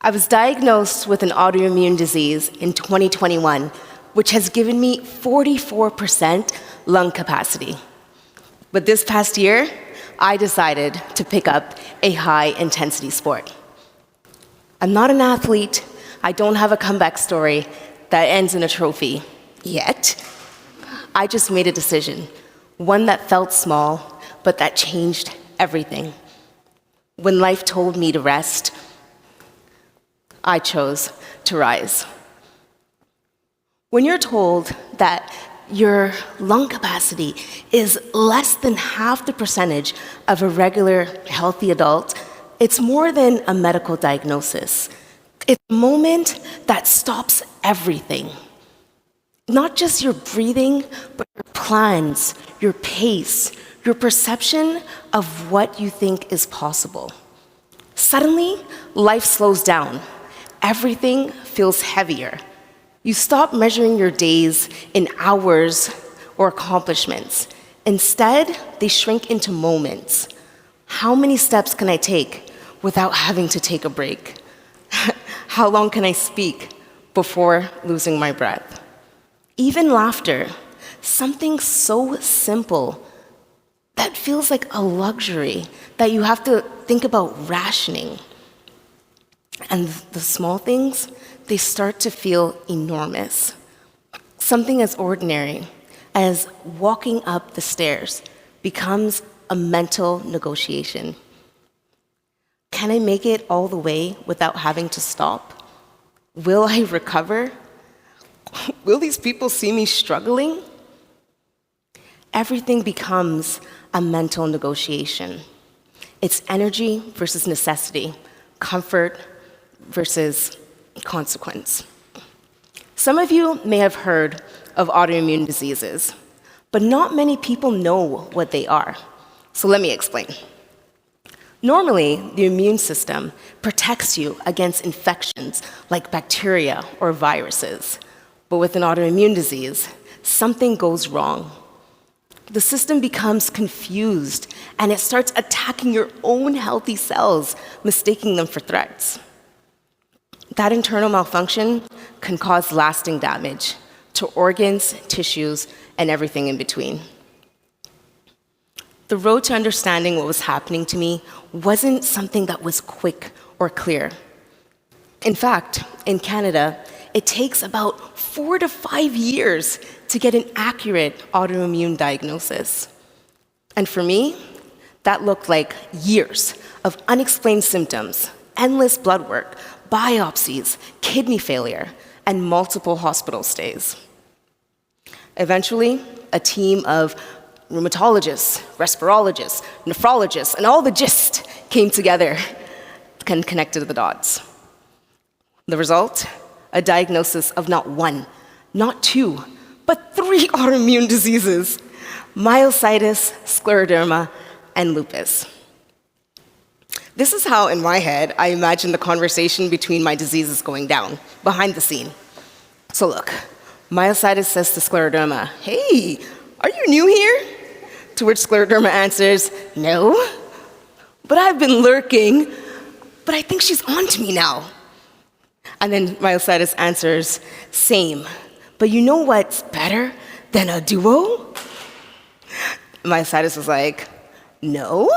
I was diagnosed with an autoimmune disease in 2021, which has given me 44% lung capacity. But this past year, I decided to pick up a high-intensity sport. I'm not an athlete. I don't have a comeback story that ends in a trophy yet. I just made a decision, one that felt small, but that changed everything. When life told me to rest, I chose to rise. When you're told that your lung capacity is less than half the percentage of a regular healthy adult, it's more than a medical diagnosis. It's a moment that stops everything. Not just your breathing, but your plans, your pace, your perception of what you think is possible. Suddenly, life slows down. Everything feels heavier. You stop measuring your days in hours or accomplishments. Instead, they shrink into moments. How many steps can I take without having to take a break? How long can I speak before losing my breath? Even laughter, something so simple that feels like a luxury that you have to think about rationing. And the small things, they start to feel enormous. Something as ordinary as walking up the stairs becomes a mental negotiation. Can I make it all the way without having to stop? Will I recover? Will these people see me struggling? Everything becomes a mental negotiation. It's energy versus necessity, comfort versus consequence. Some of you may have heard of autoimmune diseases, but not many people know what they are. So let me explain. Normally, the immune system protects you against infections like bacteria or viruses. But with an autoimmune disease, something goes wrong. The system becomes confused, and it starts attacking your own healthy cells, mistaking them for threats. That internal malfunction can cause lasting damage to organs, tissues, and everything in between. The road to understanding what was happening to me wasn't something that was quick or clear. In fact, in Canada, it takes about 4 to 5 years to get an accurate autoimmune diagnosis. And for me, that looked like years of unexplained symptoms, endless blood work, biopsies, kidney failure, and multiple hospital stays. Eventually, a team of rheumatologists, respirologists, nephrologists, and all the gist came together and connected the dots. The result? A diagnosis of not 1, not 2, but 3 autoimmune diseases: myositis, scleroderma, and lupus. This is how, in my head, I imagine the conversation between my diseases going down, behind the scene. So look, myositis says to scleroderma, "Hey, are you new here?" To which scleroderma answers, "No, but I've been lurking, but I think she's on to me now." And then myositis answers, "Same, but you know what's better than a duo?" Myositis was like, "No."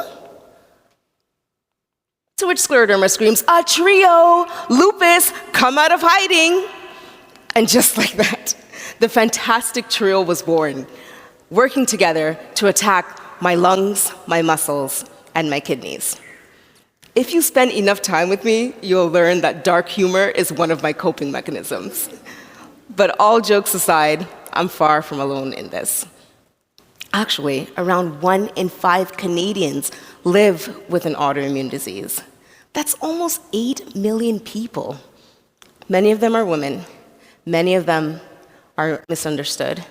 To which scleroderma screams, "A trio! Lupus, come out of hiding!" And just like that, the fantastic trio was born, working together to attack my lungs, my muscles, and my kidneys. If you spend enough time with me, you'll learn that dark humor is one of my coping mechanisms. But all jokes aside, I'm far from alone in this. Actually, around 1 in 5 Canadians live with an autoimmune disease. That's almost 8 million people. Many of them are women, many of them are misunderstood,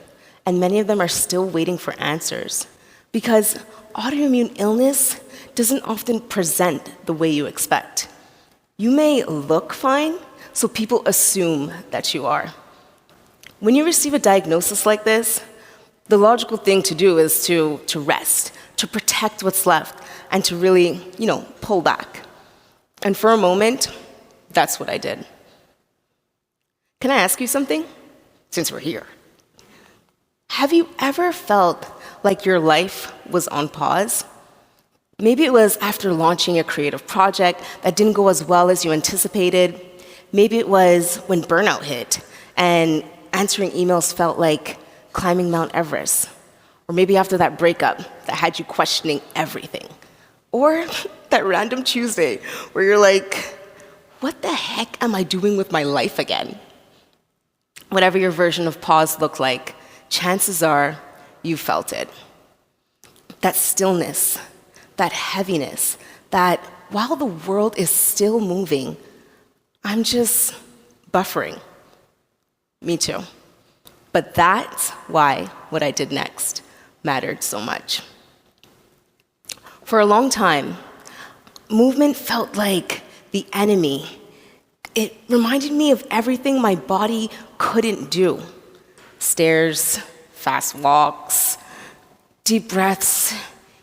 and many of them are still waiting for answers. Because autoimmune illness doesn't often present the way you expect. You may look fine, so people assume that you are. When you receive a diagnosis like this, the logical thing to do is to rest, to protect what's left, and to really, pull back. And for a moment, That's what I did. Can I ask you something? Since we're here. Have you ever felt like your life was on pause? Maybe it was after launching a creative project that didn't go as well as you anticipated. Maybe it was when burnout hit and answering emails felt like climbing Mount Everest. Or maybe after that breakup that had you questioning everything. Or that random Tuesday where you're like, what the heck am I doing with my life again? Whatever your version of pause looked like, chances are you felt it. That stillness, that heaviness, that while the world is still moving, I'm just buffering. Me too. But that's why what I did next mattered so much. For a long time, movement felt like the enemy. It reminded me of everything my body couldn't do. Stairs, fast walks, deep breaths.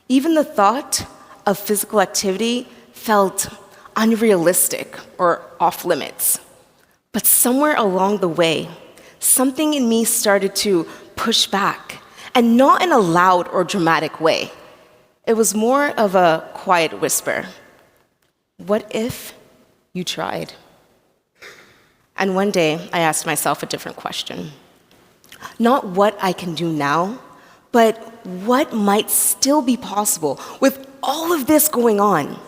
Even the thought of physical activity felt unrealistic or off limits. But somewhere along the way, something in me started to push back, and not in a loud or dramatic way. It was more of a quiet whisper. What if you tried? And one day, I asked myself a different question. Not what I can do now, but what might still be possible with all of this going on?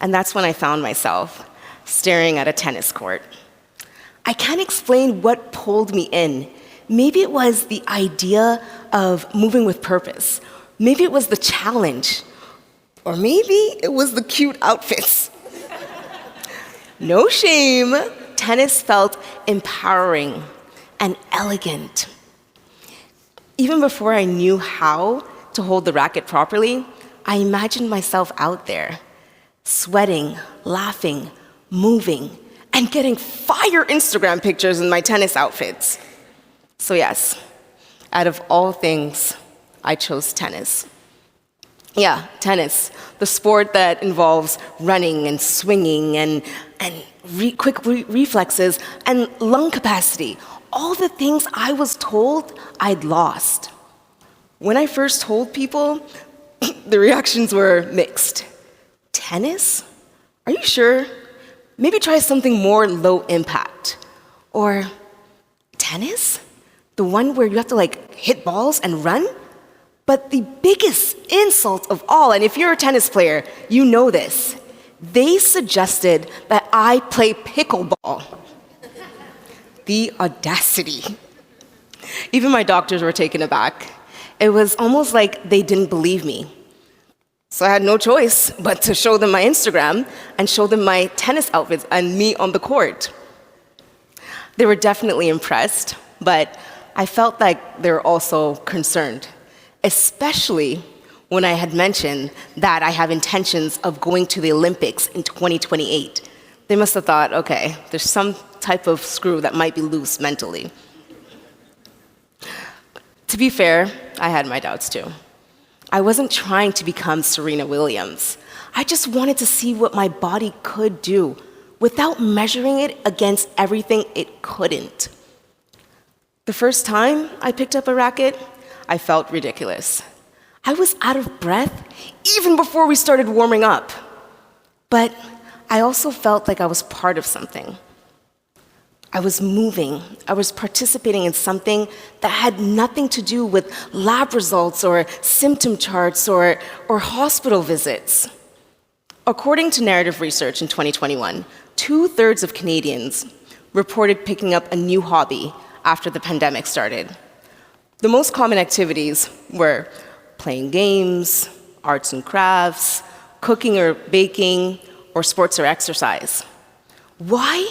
And that's when I found myself staring at a tennis court. I can't explain what pulled me in. Maybe it was the idea of moving with purpose. Maybe it was the challenge. Or maybe it was the cute outfits. No shame. Tennis felt empowering and elegant. Even before I knew how to hold the racket properly, I imagined myself out there, sweating, laughing, moving, and getting fire Instagram pictures in my tennis outfits. So yes, out of all things, I chose tennis. Yeah, tennis, the sport that involves running and swinging and quick reflexes and lung capacity, all the things I was told I'd lost. When I first told people, the reactions were mixed. Tennis? Are you sure? Maybe try something more low impact. Or tennis? The one where you have to hit balls and run? But the biggest insult of all, and if you're a tennis player, you know this, they suggested that I play pickleball. The audacity. Even my doctors were taken aback. It was almost like they didn't believe me. So I had no choice but to show them my Instagram and show them my tennis outfits and me on the court. They were definitely impressed, but I felt like they were also concerned, especially when I had mentioned that I have intentions of going to the Olympics in 2028. They must have thought, okay, there's some type of screw that might be loose mentally. To be fair, I had my doubts too. I wasn't trying to become Serena Williams. I just wanted to see what my body could do without measuring it against everything it couldn't. The first time I picked up a racket, I felt ridiculous. I was out of breath even before we started warming up. But I also felt like I was part of something. I was moving. I was participating in something that had nothing to do with lab results or symptom charts or hospital visits. According to narrative research in 2021, 2/3 of Canadians reported picking up a new hobby after the pandemic started. The most common activities were playing games, arts and crafts, cooking or baking, or sports or exercise. Why?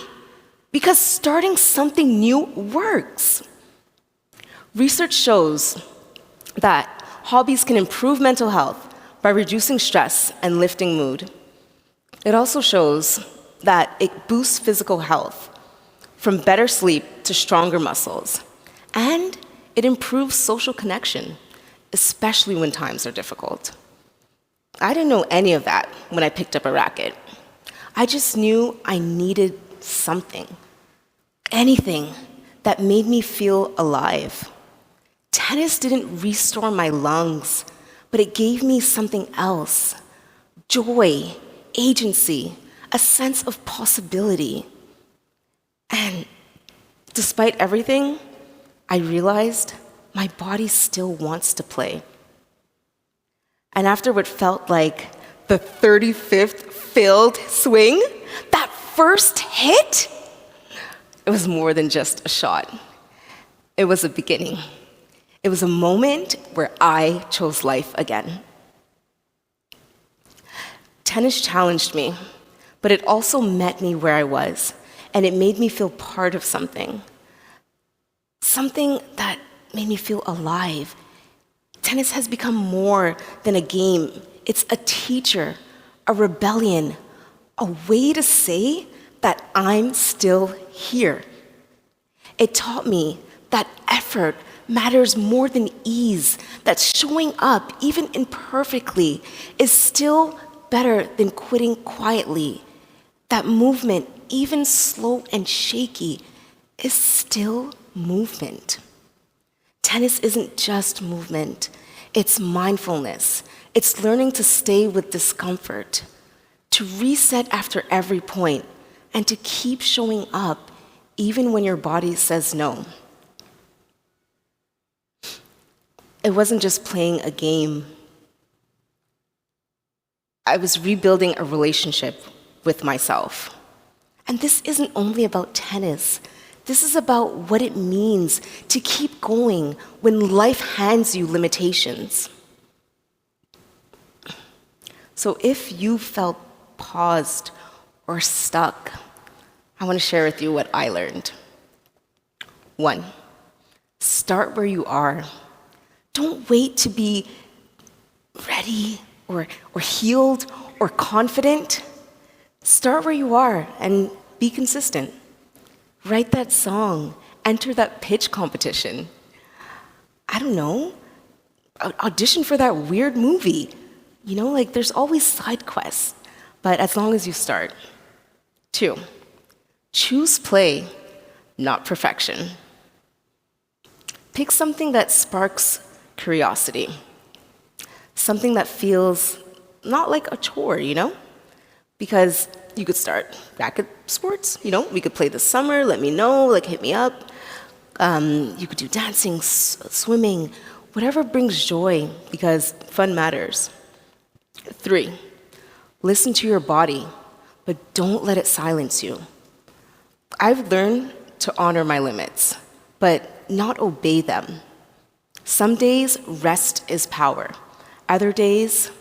Because starting something new works. Research shows that hobbies can improve mental health by reducing stress and lifting mood. It also shows that it boosts physical health, from better sleep to stronger muscles, and it improves social connection, especially when times are difficult. I didn't know any of that when I picked up a racket. I just knew I needed something, anything that made me feel alive. Tennis didn't restore my lungs, but it gave me something else: joy, agency, a sense of possibility. And despite everything, I realized my body still wants to play. And after what felt like the 35th failed swing, that first hit, it was more than just a shot. It was a beginning. It was a moment where I chose life again. Tennis challenged me, but it also met me where I was, and it made me feel part of something. Something that made me feel alive. Tennis has become more than a game. It's a teacher, a rebellion, a way to say that I'm still here. It taught me that effort matters more than ease, that showing up, even imperfectly, is still better than quitting quietly, that movement, even slow and shaky, is still movement. Tennis isn't just movement, it's mindfulness. It's learning to stay with discomfort, to reset after every point, and to keep showing up even when your body says no. It wasn't just playing a game. I was rebuilding a relationship with myself. And this isn't only about tennis. This is about what it means to keep going when life hands you limitations. So if you felt paused or stuck, I want to share with you what I learned. 1, start where you are. Don't wait to be ready or healed or confident. Start where you are and be consistent. Write that song, enter that pitch competition. I don't know, audition for that weird movie. There's always side quests, but as long as you start. 2, choose play, not perfection. Pick something that sparks curiosity, something that feels not like a chore, Because you could start racket sports, we could play this summer, let me know, hit me up. You could do dancing, swimming, whatever brings joy, because fun matters. 3, listen to your body, but don't let it silence you. I've learned to honor my limits, but not obey them. Some days, rest is power. Other days,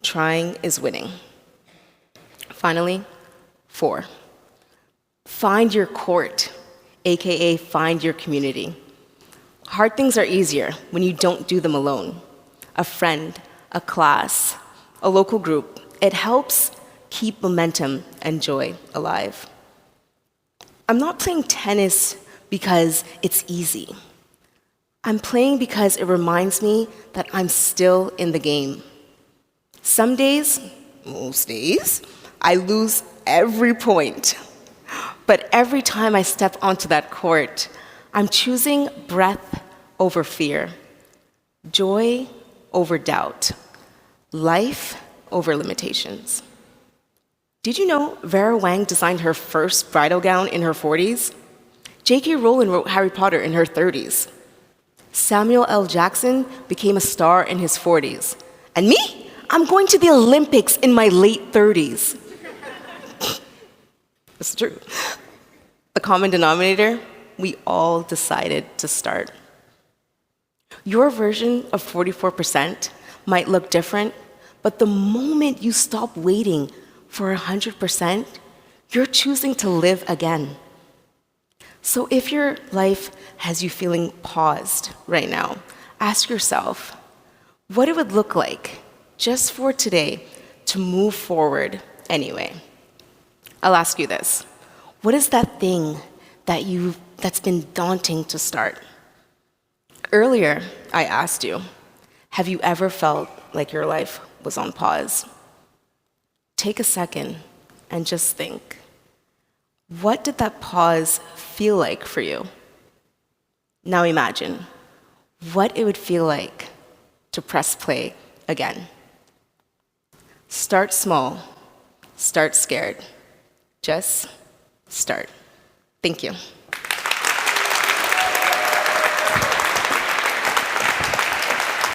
trying is winning. Finally, 4, find your court, AKA find your community. Hard things are easier when you don't do them alone. A friend, a class, a local group. It helps keep momentum and joy alive. I'm not playing tennis because it's easy. I'm playing because it reminds me that I'm still in the game. Some days, most days, I lose every point. But every time I step onto that court, I'm choosing breath over fear, joy over doubt, life over limitations. Did you know Vera Wang designed her first bridal gown in her 40s? J.K. Rowling wrote Harry Potter in her 30s. Samuel L. Jackson became a star in his 40s. And me? I'm going to the Olympics in my late 30s. It's true. The common denominator, we all decided to start. Your version of 44% might look different, but the moment you stop waiting for 100%, you're choosing to live again. So if your life has you feeling paused right now, ask yourself what it would look like just for today to move forward anyway. I'll ask you this. What is that thing that's been daunting to start? Earlier, I asked you, have you ever felt like your life was on pause? Take a second, and just think, what did that pause feel like for you? Now imagine what it would feel like to press play again. Start small, start scared. Just start. Thank you.